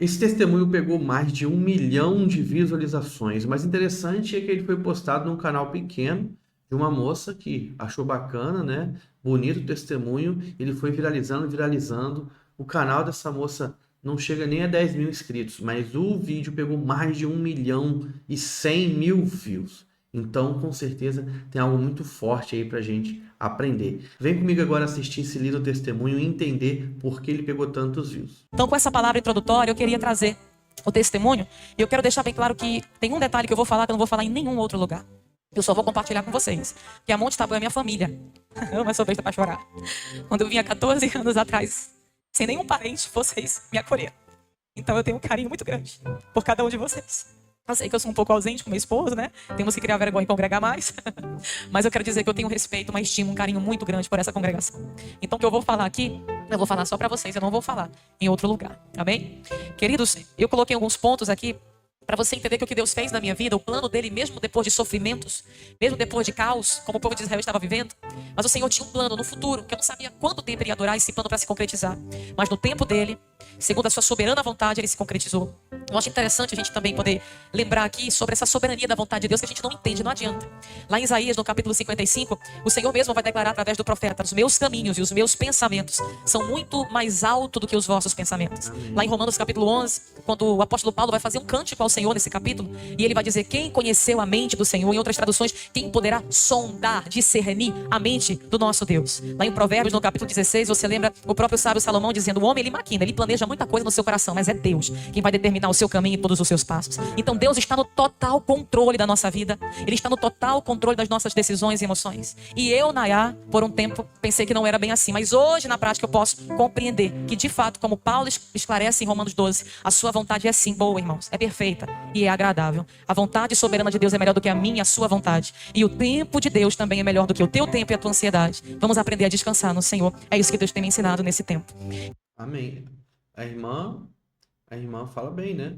Esse testemunho pegou mais de 1 milhão de visualizações. O mais interessante é que ele foi postado num canal pequeno de uma moça que achou bacana, né? Bonito o testemunho. Ele foi viralizando, viralizando. O canal dessa moça não chega nem a 10 mil inscritos, mas o vídeo pegou mais de 1 milhão e 100 mil views. Então, com certeza, tem algo muito forte aí pra gente aprender. Vem comigo agora assistir esse lindo testemunho e entender por que ele pegou tantos views. Então, com essa palavra introdutória, eu queria trazer o testemunho. E eu quero deixar bem claro que tem um detalhe que eu vou falar que eu não vou falar em nenhum outro lugar. Eu só vou compartilhar com vocês. Que a Monte Tabu é minha família. Eu não sou besta pra chorar. Quando eu vinha 14 anos atrás, sem nenhum parente, vocês me acolheram. Então eu tenho um carinho muito grande por cada um de vocês. Eu sei que eu sou um pouco ausente com meu esposo, né? Temos que criar vergonha e congregar mais. Mas eu quero dizer que eu tenho um respeito, uma estima, um carinho muito grande por essa congregação. Então o que eu vou falar aqui, eu vou falar só para vocês, eu não vou falar em outro lugar. Amém? Queridos, eu coloquei alguns pontos aqui para você entender que o que Deus fez na minha vida, o plano dele, mesmo depois de sofrimentos, mesmo depois de caos, como o povo de Israel estava vivendo, mas o Senhor tinha um plano no futuro, que eu não sabia quanto tempo ele ia durar esse plano para se concretizar. Mas no tempo dele, segundo a sua soberana vontade, ele se concretizou. Eu acho interessante a gente também poder lembrar aqui sobre essa soberania da vontade de Deus que a gente não entende, não adianta. Lá em Isaías, no capítulo 55, o Senhor mesmo vai declarar através do profeta: os meus caminhos e os meus pensamentos são muito mais altos do que os vossos pensamentos. Lá em Romanos capítulo 11, quando o apóstolo Paulo vai fazer um cântico ao Senhor nesse capítulo, e ele vai dizer: quem conheceu a mente do Senhor? Em outras traduções, quem poderá sondar, discernir a mente do nosso Deus? Lá em Provérbios, no capítulo 16, você lembra o próprio sábio Salomão dizendo: o homem ele maquina, ele planeja muita coisa no seu coração, mas é Deus quem vai determinar o seu caminho e todos os seus passos. Então Deus está no total controle da nossa vida. Ele está no total controle das nossas decisões e emoções. E eu, Nayá, por um tempo pensei que não era bem assim, mas hoje na prática eu posso compreender que de fato, como Paulo esclarece em Romanos 12, a sua vontade é sim boa, irmãos, é perfeita e é agradável. A vontade soberana de Deus é melhor do que a minha e a sua vontade. E o tempo de Deus também é melhor do que o teu tempo e a tua ansiedade. Vamos aprender a descansar no Senhor. É isso que Deus tem me ensinado nesse tempo. Amém. A irmã fala bem, né?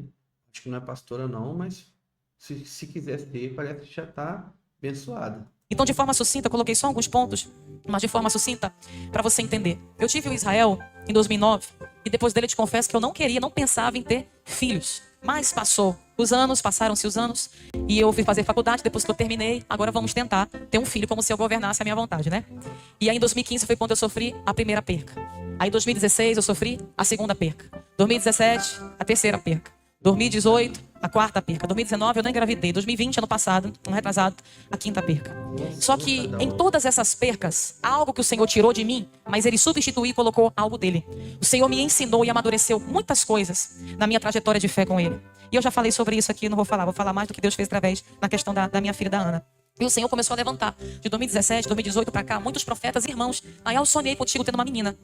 Acho que não é pastora não, mas se quiser ser, parece que já está abençoada. Então, de forma sucinta, eu coloquei só alguns pontos, mas de forma sucinta, para você entender. Eu tive o Israel em 2009, e depois dele eu te confesso que eu não queria, não pensava em ter filhos. Mas passaram-se os anos, e eu fui fazer faculdade, depois que eu terminei, agora vamos tentar ter um filho como se eu governasse a minha vontade, né? E aí em 2015 foi quando eu sofri a primeira perca. Aí em 2016 eu sofri a segunda perca. 2017, a terceira perca. 2018, a quarta perca. 2019 eu não engravidei. 2020, ano passado, ano retrasado, a quinta perca. Só que em todas essas percas, há algo que o Senhor tirou de mim, mas Ele substituiu e colocou algo dele. O Senhor me ensinou e amadureceu muitas coisas na minha trajetória de fé com Ele. E eu já falei sobre isso aqui, não vou falar mais do que Deus fez através na questão da minha filha, da Ana. E o Senhor começou a levantar. De 2017, 2018 para cá, muitos profetas e irmãos. Nayá, eu sonhei contigo tendo uma menina.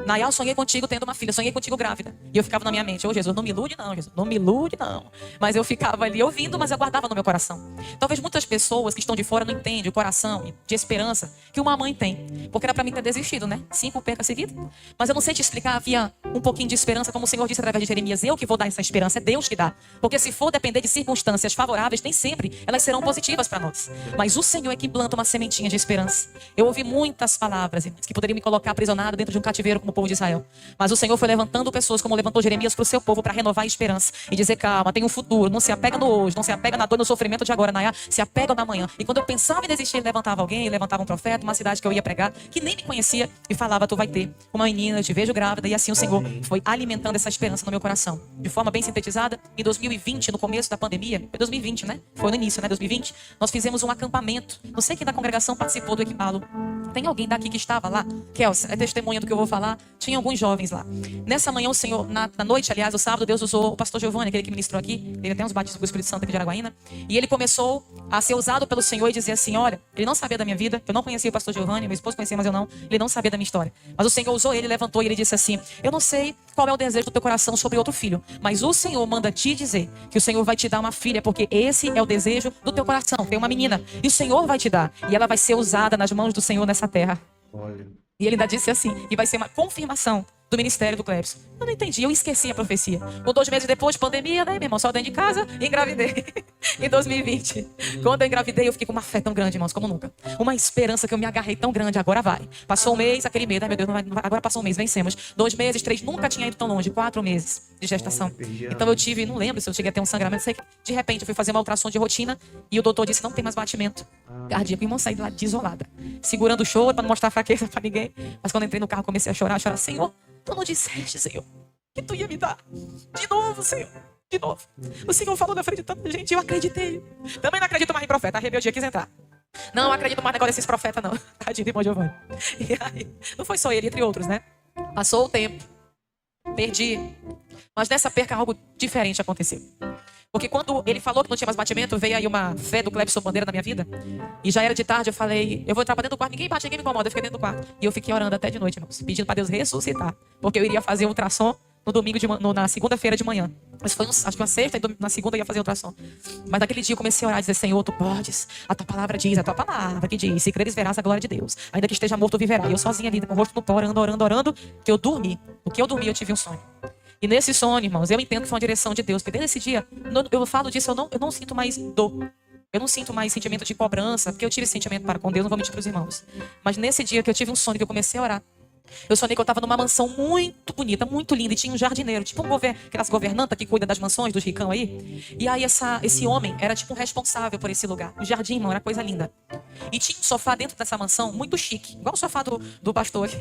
Nayá, eu sonhei contigo tendo uma filha. Sonhei contigo grávida. E eu ficava na minha mente: ô Jesus, não me ilude não, Jesus. Não me ilude não. Mas eu ficava ali ouvindo, mas eu guardava no meu coração. Talvez muitas pessoas que estão de fora não entendem o coração de esperança que uma mãe tem. Porque era para mim ter desistido, né? 5 percas seguidas. Mas eu não sei te explicar, havia um pouquinho de esperança, como o Senhor disse através de Jeremias: eu que vou dar essa esperança, é Deus que dá. Porque se for depender de circunstâncias favoráveis, nem sempre elas serão positivas para nós. Mas o Senhor é que planta uma sementinha de esperança. Eu ouvi muitas palavras, irmãos, que poderiam me colocar aprisionado dentro de um cativeiro como o povo de Israel. Mas o Senhor foi levantando pessoas, como levantou Jeremias para o seu povo, para renovar a esperança e dizer: calma, tem um futuro. Não se apega no hoje, não se apega na dor, no sofrimento de agora, Nayá, se apega na manhã. E quando eu pensava em desistir, ele levantava alguém, ele levantava um profeta, uma cidade que eu ia pregar, que nem me conhecia, e falava: tu vai ter uma menina, eu te vejo grávida. E assim o Senhor foi alimentando essa esperança no meu coração. De forma bem sintetizada, em 2020, no começo da pandemia, foi 2020, né? Foi no início, né? 2020, nós fizemos um acampamento. Não sei quem da congregação participou do Equipalo. Tem alguém daqui que estava lá? Kels, é testemunha do que eu vou falar. Tinha alguns jovens lá. Nessa manhã, o Senhor, na noite, aliás, o sábado, Deus usou o pastor Giovanni, aquele que ministrou aqui. Teve até uns batismos com o Espírito Santo aqui de Araguaína. E ele começou a ser usado pelo Senhor e dizer assim: olha, ele não sabia da minha vida. Eu não conhecia o pastor Giovanni, meu esposo conhecia, mas eu não. Ele não sabia da minha história. Mas o Senhor usou ele, levantou e ele disse assim: eu não sei qual é o desejo do teu coração sobre outro filho, mas o Senhor manda te dizer que o Senhor vai te dar uma filha, porque esse é o desejo do teu coração. Tem uma menina e o Senhor vai te dar, e ela vai ser usada nas mãos do Senhor nessa terra. Olha. E ele ainda disse assim, e vai ser uma confirmação do ministério do Clebson. Eu não entendi, eu esqueci a profecia. 2 meses depois, pandemia, né, meu irmão? Só dentro de casa, engravidei. Em 2020. Quando eu engravidei, eu fiquei com uma fé tão grande, irmãos, como nunca. Uma esperança que eu me agarrei tão grande, agora vai. Passou um mês, aquele medo, ai meu Deus, não vai, agora passou um mês, vencemos. 2 meses, 3, nunca tinha ido tão longe, 4 meses de gestação. Então eu tive, não lembro se eu cheguei a ter um sangramento, sei que de repente eu fui fazer uma ultrassom de rotina e o doutor disse, não tem mais batimento cardíaco. Irmão, saí de lá desolada, segurando o choro para não mostrar fraqueza para ninguém. Mas quando entrei no carro, comecei a chorar, Senhor, tu não disseste, Senhor, que tu ia me dar de novo, Senhor. De novo. O Senhor falou na frente de tanta gente, eu acreditei. Também não acredito mais em profeta, a rebeldia quis entrar. Não acredito mais negócio desses profetas, não. Tadinho de irmão Giovanni. E aí, não foi só ele, entre outros, né? Passou o tempo. Perdi. Mas nessa perca algo diferente aconteceu. Porque quando ele falou que não tinha mais batimento, veio aí uma fé do Clebson Bandeira na minha vida. E já era de tarde, eu falei, eu vou entrar pra dentro do quarto, ninguém bate, ninguém me incomoda. Eu fiquei dentro do quarto. E eu fiquei orando até de noite, irmãos, pedindo pra Deus ressuscitar. Porque eu iria fazer ultrassom no domingo, na segunda-feira de manhã. Mas foi, acho que uma sexta, e na segunda eu ia fazer ultrassom. Mas naquele dia eu comecei a orar e dizer, Senhor, tu podes. A tua palavra diz, a tua palavra que diz, se creres verás a glória de Deus. Ainda que esteja morto, viverá. E eu sozinha ali, com o rosto no pó, orando, que eu dormi. No que eu dormi, eu tive um sonho. E nesse sonho, irmãos, eu entendo que foi uma direção de Deus. Porque desde esse dia, eu falo disso, eu não sinto mais dor. Eu não sinto mais sentimento de cobrança, porque eu tive sentimento para com Deus, não vou mentir para os irmãos. Mas nesse dia que eu tive um sonho, que eu comecei a orar, eu sonhei que eu estava numa mansão muito bonita, muito linda, e tinha um jardineiro, tipo aquelas governantas que cuidam das mansões, dos ricão aí. E aí esse homem era tipo um responsável por esse lugar. O jardim, irmão, era coisa linda. E tinha um sofá dentro dessa mansão, muito chique, igual o sofá do pastor aqui.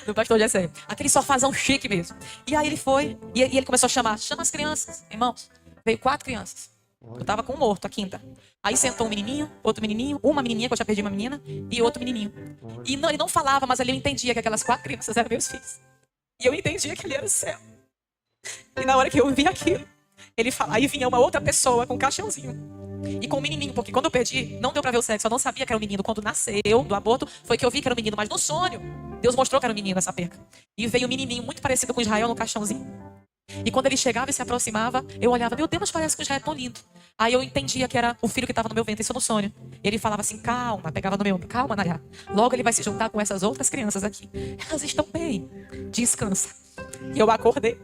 Do pastor Jessé. Aquele sofazão chique mesmo. E aí ele foi, e ele começou a chama as crianças, irmãos. Veio 4 crianças. Eu tava com um morto, a quinta. Aí sentou um menininho, outro menininho, uma menininha, que eu já perdi uma menina, e outro menininho. E ele não falava, mas ali eu entendia que aquelas 4 crianças eram meus filhos. E eu entendia que ele era o céu. E na hora que eu vi aquilo, ele falava, aí vinha uma outra pessoa com um caixãozinho. E com o menininho, porque quando eu perdi, não deu pra ver o sexo, eu não sabia que era um menino. Quando nasceu do aborto, foi que eu vi que era um menino, mas no sonho, Deus mostrou que era um menino essa perca. E veio um menininho muito parecido com Israel no caixãozinho. E quando ele chegava e se aproximava, eu olhava, meu Deus, parece que o Israel é tão lindo. Aí eu entendia que era o filho que estava no meu ventre, isso no sonho. E ele falava assim, calma, pegava no meu ombro, calma, Nayá. Logo ele vai se juntar com essas outras crianças aqui. Elas estão bem, descansa. E eu acordei.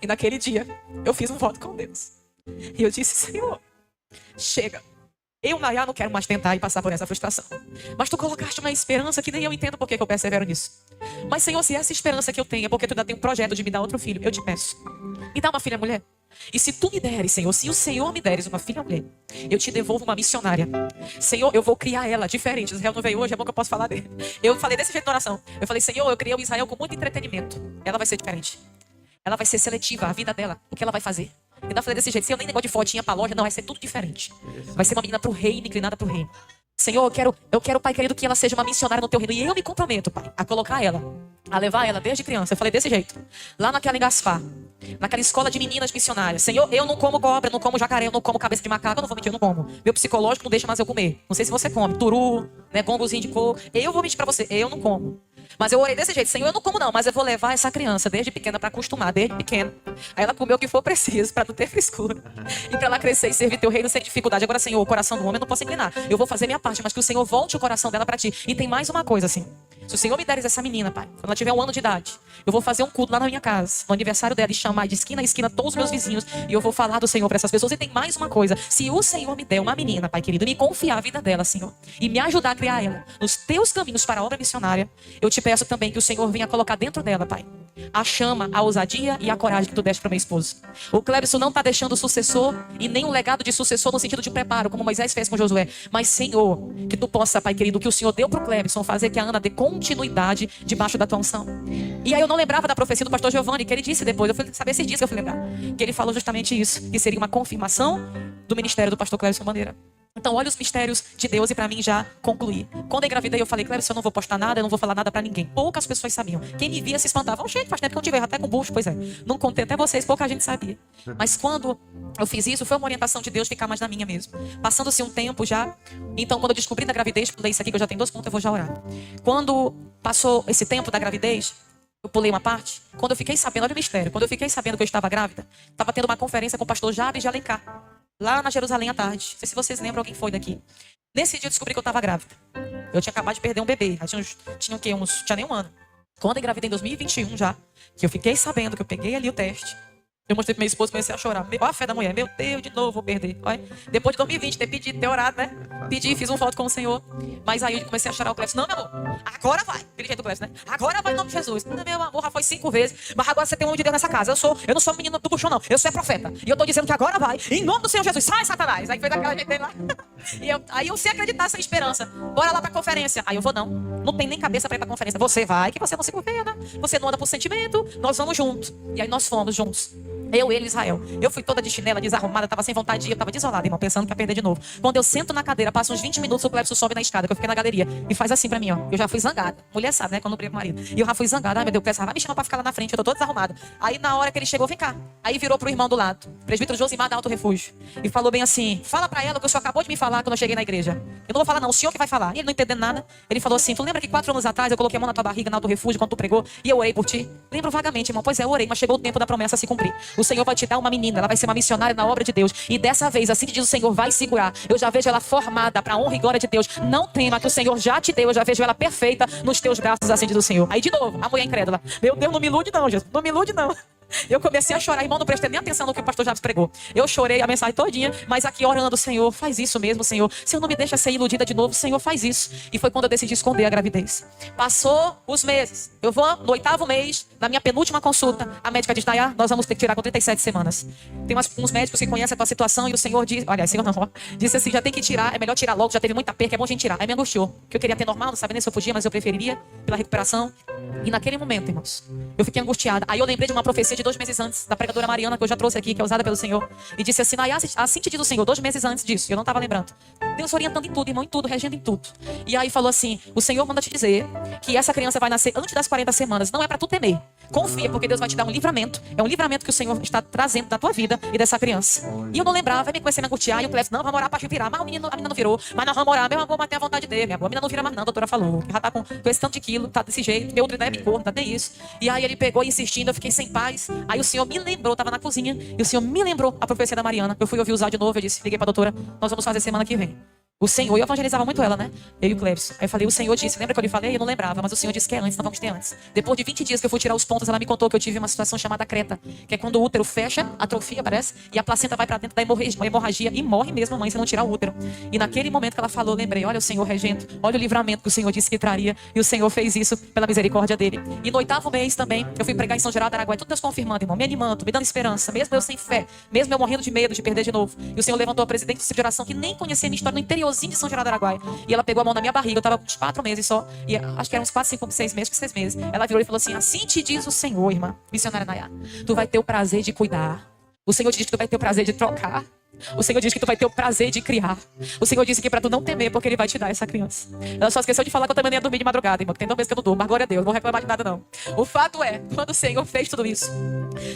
E naquele dia, eu fiz um voto com Deus. E eu disse, Senhor, chega. Eu, Nayá, não quero mais tentar e passar por essa frustração. Mas tu colocaste uma esperança que nem eu entendo por que eu persevero nisso. Mas, Senhor, se essa esperança que eu tenho é porque tu ainda tem um projeto de me dar outro filho, eu te peço. Me dá uma filha mulher. E se tu me deres, Senhor, se o Senhor me deres uma filha mulher, eu te devolvo uma missionária. Senhor, eu vou criar ela diferente. Israel não veio hoje, é bom que eu posso falar dele. Eu falei desse jeito na oração. Eu falei, Senhor, eu criei o Israel com muito entretenimento. Ela vai ser diferente. Ela vai ser seletiva, a vida dela, o que ela vai fazer. Eu falei desse jeito, se eu nem negócio de fotinha pra loja, não, vai ser tudo diferente. Vai ser uma menina pro reino, inclinada pro reino. Senhor, eu quero, Pai querido, que ela seja uma missionária no teu reino. E eu me comprometo, Pai, a colocar ela, a levar ela desde criança. Eu falei desse jeito. Lá naquela Engaspar, naquela escola de meninas missionárias. Senhor, eu não como cobra, eu não como jacaré, eu não como cabeça de macaco, eu não vou mentir, eu não como. Meu psicológico não deixa mais eu comer. Não sei se você come. Turu, né, gongozinho de cor. Eu vou mentir pra você, eu não como. Mas eu orei desse jeito, Senhor, eu não como não, mas eu vou levar essa criança desde pequena para acostumar, desde pequena. Aí ela comeu o que for preciso para não ter frescura. E para ela crescer e servir teu reino sem dificuldade. Agora, Senhor, o coração do homem eu não posso inclinar. Eu vou fazer minha parte, mas que o Senhor volte o coração dela para ti. E tem mais uma coisa assim. Se o Senhor me deres essa menina, Pai, quando ela tiver 1 ano de idade, eu vou fazer um culto lá na minha casa, no aniversário dela, e chamar de esquina a esquina todos os meus vizinhos, e eu vou falar do Senhor para essas pessoas. E tem mais uma coisa. Se o Senhor me der uma menina, Pai querido, me confiar a vida dela, Senhor, e me ajudar a criar ela nos teus caminhos para a obra missionária, eu te peço também que o Senhor venha colocar dentro dela, Pai, a chama, a ousadia e a coragem que tu deste para meu esposo. O Clebson não está deixando sucessor e nem um legado de sucessor no sentido de preparo, como Moisés fez com Josué. Mas, Senhor, que tu possa, Pai querido, que o Senhor deu para o Clebson fazer que a Ana dê continuidade debaixo da tua unção. E aí eu não lembrava da profecia do pastor Giovanni, que ele disse depois, eu fui saber esses dias que eu fui lembrar, que ele falou justamente isso, que seria uma confirmação do ministério do pastor Clebson Bandeira. Então, olha os mistérios de Deus e pra mim já concluir. Quando eu engravidei, eu falei, Clebson, eu não vou postar nada, eu não vou falar nada pra ninguém. Poucas pessoas sabiam. Quem me via se espantava. Gente, faz tempo que eu tive até com bucho. Pois é, não contei até vocês, pouca gente sabia. Mas quando eu fiz isso, foi uma orientação de Deus ficar mais na minha mesmo. Passando-se um tempo já. Então, quando eu descobri da gravidez, pulei isso aqui que eu já tenho 2 pontos, eu vou já orar. Quando passou esse tempo da gravidez, eu pulei uma parte. Quando eu fiquei sabendo, olha o mistério. Quando eu fiquei sabendo que eu estava grávida, estava tendo uma conferência com o pastor Jabes de Alencar, lá na Jerusalém à tarde. Não sei se vocês lembram, alguém foi daqui. Nesse dia eu descobri que eu estava grávida. Eu tinha acabado de perder um bebê. Tinha nem 1 ano. Quando eu engravidei em 2021 já, que eu fiquei sabendo que eu peguei ali o teste, eu mostrei pra minha esposa e comecei a chorar. Olha a fé da mulher. Meu Deus, de novo vou perder. Olha. Depois de 2020, ter pedido, ter orado, né? Pedi, fiz um voto com o Senhor. Mas aí eu comecei a chorar. O Clécio, não, meu amor, agora vai. Aquele jeito do Clécio, né? Agora vai em nome de Jesus. Não, meu amor, já foi 5 vezes. Mas agora você tem um homem de Deus nessa casa. Eu não sou menino do puxão, não. Eu sou profeta. E eu tô dizendo que agora vai. Em nome do Senhor Jesus. Sai, Satanás. Aí fez aquela gente dele lá. Aí eu sem acreditar, sem esperança. Bora lá pra conferência. Aí eu vou, não. Não tem nem cabeça pra ir pra conferência. Você vai, que você não se governa. Você não anda por sentimento. Nós vamos juntos. E aí nós fomos juntos. Eu, ele e Israel. Eu fui toda de chinela, desarrumada, tava sem vontade de ir, eu tava desolada, irmão, pensando que ia perder de novo. Quando eu sento na cadeira, passa uns 20 minutos, o Clébio sobe na escada, que eu fiquei na galeria, e faz assim pra mim, ó. Eu já fui zangada. Mulher sabe, né, quando briga com o marido. E eu já fui zangada. Ai, meu Deus, o Clébio vai me chamar pra ficar lá na frente, eu tô toda desarrumada. Aí, na hora que ele chegou, vem cá. Aí virou pro irmão do lado, presbítero Josimar da Alto Refúgio, e falou bem assim: fala pra ela o que o senhor acabou de me falar quando eu cheguei na igreja. Eu não vou falar, não, o senhor que vai falar. E ele não entendendo nada, ele falou assim: tu lembra que 4 anos atrás eu coloquei a mão na tua barriga, na Alto Refúgio, quando tu pregou, e eu orei por ti? Lembro vagamente, irmão. Pois é, eu orei, mas chegou o tempo da promessa se cumprir. O Senhor vai te dar uma menina, ela vai ser uma missionária na obra de Deus. E dessa vez, assim que diz o Senhor, vai segurar. Eu já vejo ela formada para a honra e glória de Deus. Não tema, que o Senhor já te deu. Eu já vejo ela perfeita nos teus braços, assim diz o Senhor. Aí de novo, a mulher incrédula: meu Deus, não me ilude não, Jesus. Não me ilude não. Eu comecei a chorar, irmão, não prestei nem atenção no que o pastor Jabes pregou. Eu chorei a mensagem todinha, mas aqui orando: Senhor, faz isso mesmo, Senhor. Senhor, não me deixa ser iludida de novo, Senhor, faz isso. E foi quando eu decidi esconder a gravidez. Passou os meses. Eu vou no 8º mês, na minha penúltima consulta, a médica diz: Nayá, nós vamos ter que tirar com 37 semanas. Tem uns médicos que conhecem a tua situação e o Senhor diz, olha, Senhor não, ó, disse assim: já tem que tirar, é melhor tirar logo, já teve muita perca, é bom a gente tirar. Aí me angustiou, que eu queria ter normal, não sabia nem se eu podia, mas eu preferiria pela recuperação. E naquele momento, irmãos, eu fiquei angustiada. Aí eu lembrei de uma profecia de 2 meses antes, da pregadora Mariana, que eu já trouxe aqui, que é usada pelo Senhor. E disse assim: Nayá, assim te diz o Senhor, 2 meses antes disso. Eu não estava lembrando. Deus orientando em tudo, irmão, em tudo, regendo em tudo. E aí falou assim: o Senhor manda te dizer que essa criança vai nascer antes das 40 semanas. Não é para tu temer. Confia, porque Deus vai te dar um livramento. É um livramento que o Senhor está trazendo da tua vida e dessa criança. E eu não lembrava, aí me comecei a me angustiar. E o Clécio: não, vamos orar para virar. Mas a menina não virou. Mas nós vamos orar, meu amor, mas tem a vontade dele. Minha amor, a menina não vira mais não, a doutora falou. Já tá com esse tanto de quilo, tá desse jeito. Meu outro não é corno, tá nem isso. E aí ele pegou insistindo, eu fiquei sem paz. Aí o Senhor me lembrou, tava na cozinha, e o Senhor me lembrou a profecia da Mariana. Eu fui ouvir usar de novo, eu disse, liguei pra doutora: nós vamos fazer semana que vem. O Senhor, eu evangelizava muito ela, né? Eu e o Clébio. Aí eu falei: o Senhor disse, lembra que eu lhe falei? Eu não lembrava, mas o Senhor disse que é antes, não vamos ter antes. Depois de 20 dias que eu fui tirar os pontos, ela me contou que eu tive uma situação chamada creta, que é quando o útero fecha, atrofia, parece, e a placenta vai pra dentro da hemorragia e morre mesmo a mãe se não tirar o útero. E naquele momento que ela falou, lembrei: olha o Senhor regendo, olha o livramento que o Senhor disse que traria, e o Senhor fez isso pela misericórdia dele. E no 8º mês também, eu fui pregar em São Geraldo do Araguaia, tudo Deus confirmando, irmão, me animando, me dando esperança, mesmo eu sem fé, mesmo eu morrendo de medo de perder de novo. E o Senhor levantou a presidente do Círculo de Oração, que nem conhecia a minha história, no interiorzinho de São Geraldo do Araguaia. E ela pegou a mão na minha barriga, eu tava com uns 4 meses só, e acho que eram uns 4, 5, 6 meses, 6 meses. Ela virou e falou assim: assim te diz o Senhor, irmã, missionária Nayá, tu vai ter o prazer de cuidar. O Senhor diz que tu vai ter o prazer de trocar. O Senhor diz que tu vai ter o prazer de criar. O Senhor disse que pra tu não temer, porque Ele vai te dar essa criança. Ela só esqueceu de falar que eu também nem ia dormir de madrugada, irmão, que tem 2 meses que eu não durmo, mas glória a Deus, não vou reclamar de nada não. O fato é, quando o Senhor fez tudo isso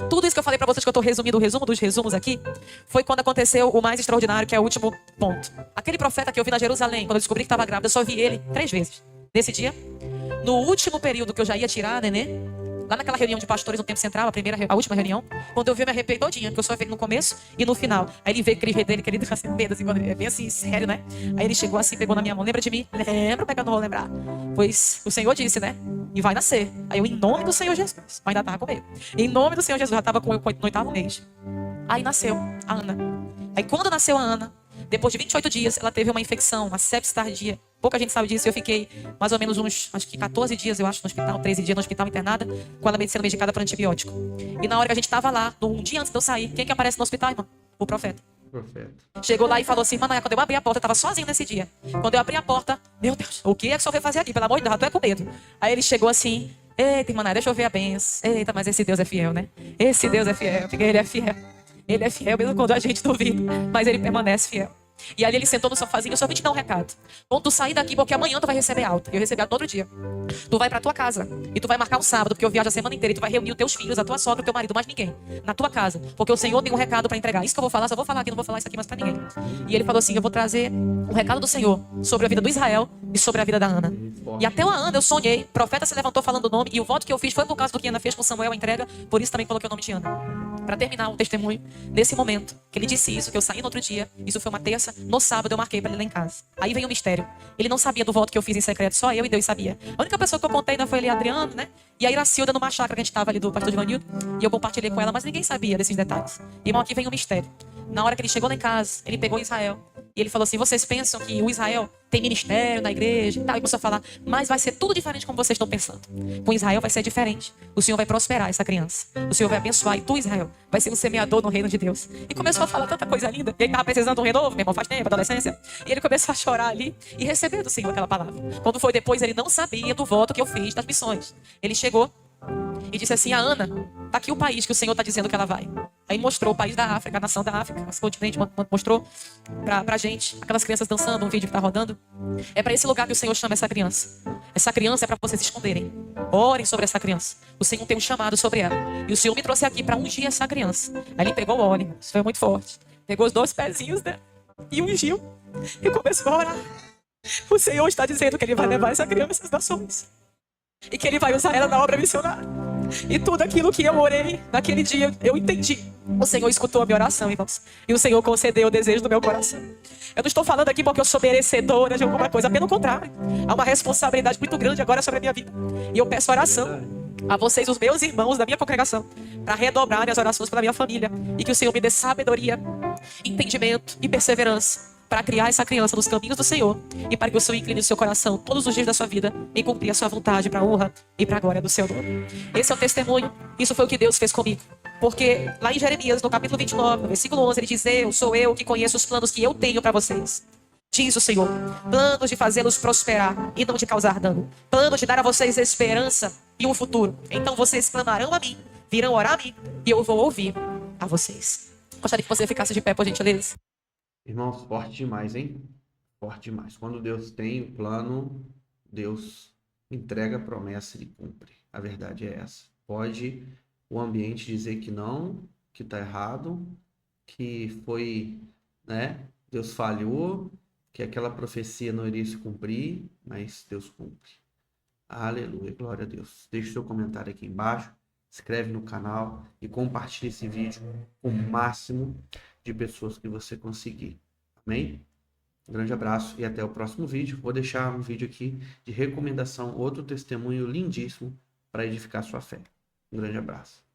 que eu falei pra vocês, que eu tô resumindo o resumo dos resumos aqui, foi quando aconteceu o mais extraordinário, que é o último ponto. Aquele profeta que eu vi na Jerusalém, quando eu descobri que estava grávida, eu só vi ele 3 vezes. Nesse dia, no último período que eu já ia tirar a nenê, lá naquela reunião de pastores no Tempo Central, a última reunião, quando eu vi, eu me arrepiei todinha, porque eu só vi ele no começo e no final. Aí ele veio, aquele jeito dele, querido, assim, medo, assim, quando ele é bem assim, sério, né? Aí ele chegou assim, pegou na minha mão: lembra de mim? Lembra, como é que eu não vou lembrar? Pois o Senhor disse, né? E vai nascer. Aí eu, em nome do Senhor Jesus, mas ainda tava comigo. Em nome do Senhor Jesus, já tava no 8º mês. Aí nasceu a Ana. Aí quando nasceu a Ana, depois de 28 dias, ela teve uma infecção, uma sepsis tardia. Pouca gente sabe disso. Eu fiquei mais ou menos uns, acho que 14 dias, eu acho, no hospital, 13 dias no hospital internada, com ela sendo medicada por antibiótico. E na hora que a gente tava lá, um dia antes de eu sair, quem que aparece no hospital, irmão? O profeta. Chegou lá e falou assim: mano, quando eu abri a porta, eu tava sozinho nesse dia. Quando eu abri a porta, meu Deus, o que é que o senhor veio fazer aqui? Pelo amor de Deus, tu é com medo. Aí ele chegou assim: eita, irmã, deixa eu ver a benção. Eita, mas esse Deus é fiel, né? Esse Deus é fiel, porque Ele é fiel. Ele é fiel mesmo quando a gente duvida, mas Ele permanece fiel. E ali ele sentou no sofazinho: eu só vim te dar um recado. Quando tu sair daqui, porque amanhã tu vai receber alta. Eu recebi alta todo dia. Tu vai pra tua casa e tu vai marcar um sábado, porque eu viajo a semana inteira, e tu vai reunir os teus filhos, a tua sogra, o teu marido, mais ninguém, na tua casa, porque o Senhor tem um recado pra entregar. Isso que eu vou falar, só vou falar aqui, não vou falar isso aqui mais pra ninguém. E ele falou assim: eu vou trazer um recado do Senhor sobre a vida do Israel e sobre a vida da Ana. E até a Ana eu sonhei, o profeta se levantou falando o nome, e o voto que eu fiz foi por causa do que Ana fez com Samuel, a entrega, por isso também coloquei o nome de Ana. Para terminar o testemunho, nesse momento que ele disse isso, que eu saí no outro dia, isso foi uma terça. criança, no sábado eu marquei para ele lá em casa. Aí vem o mistério. Ele não sabia do voto que eu fiz em secreto, só eu e Deus sabia. A única pessoa que eu contei ainda foi ele, Adriano, né? E a Iracilda numa chácara que a gente estava ali do pastor Divanildo. E eu compartilhei com ela, mas ninguém sabia desses detalhes. Irmão, aqui vem o mistério. Na hora que ele chegou lá em casa, ele pegou Israel. E ele falou assim, vocês pensam que o Israel tem ministério na igreja e tal? E começou a falar, mas vai ser tudo diferente como vocês estão pensando. Com Israel vai ser diferente. O Senhor vai prosperar essa criança. O Senhor vai abençoar. E tu, Israel, vai ser um semeador no reino de Deus. E começou a falar tanta coisa linda. E ele estava precisando de um renovo, meu irmão, faz tempo, adolescência. E ele começou a chorar ali e receber do Senhor aquela palavra. Quando foi depois, ele não sabia do voto que eu fiz das missões. Ele chegou e disse assim, a Ana, tá aqui o país que o Senhor está dizendo que ela vai. Aí mostrou o país da África, a nação da África, esse continente, mostrou pra gente, aquelas crianças dançando, um vídeo que tá rodando. É para esse lugar que o Senhor chama essa criança. Essa criança é para vocês se esconderem. Orem sobre essa criança. O Senhor tem um chamado sobre ela. E o Senhor me trouxe aqui para ungir essa criança. Aí ele pegou o óleo, isso foi muito forte. Pegou os 2 pezinhos dela e ungiu. E começou a orar. O Senhor está dizendo que ele vai levar essa criança às nações. E que ele vai usar ela na obra missionária. E tudo aquilo que eu orei naquele dia, eu entendi. O Senhor escutou a minha oração, irmãos. E o Senhor concedeu o desejo do meu coração. Eu não estou falando aqui porque eu sou merecedora de alguma coisa. Pelo contrário. Há uma responsabilidade muito grande agora sobre a minha vida. E eu peço oração a vocês, os meus irmãos da minha congregação, para redobrarem as orações pela minha família. E que o Senhor me dê sabedoria, entendimento e perseverança para criar essa criança nos caminhos do Senhor e para que o Senhor incline o seu coração todos os dias da sua vida em cumprir a sua vontade para a honra e para a glória do seu nome. Esse é o testemunho. Isso foi o que Deus fez comigo. Porque lá em Jeremias, no capítulo 29, no versículo 11, ele diz, sou eu que conheço os planos que eu tenho para vocês. Diz o Senhor, planos de fazê-los prosperar e não de causar dano. Planos de dar a vocês esperança e um futuro. Então vocês clamarão a mim, virão orar a mim e eu vou ouvir a vocês. Gostaria que você ficasse de pé, por gentileza. Irmãos, forte demais, hein? Forte demais. Quando Deus tem o plano, Deus entrega a promessa e cumpre. A verdade é essa. Pode o ambiente dizer que não, que está errado, que foi, né? Deus falhou, que aquela profecia não iria se cumprir, mas Deus cumpre. Aleluia, glória a Deus. Deixe seu comentário aqui embaixo, se inscreve no canal e compartilhe esse vídeo com o máximo de pessoas que você conseguir. Amém? Um grande abraço e até o próximo vídeo. Vou deixar um vídeo aqui de recomendação, outro testemunho lindíssimo para edificar sua fé. Um grande abraço.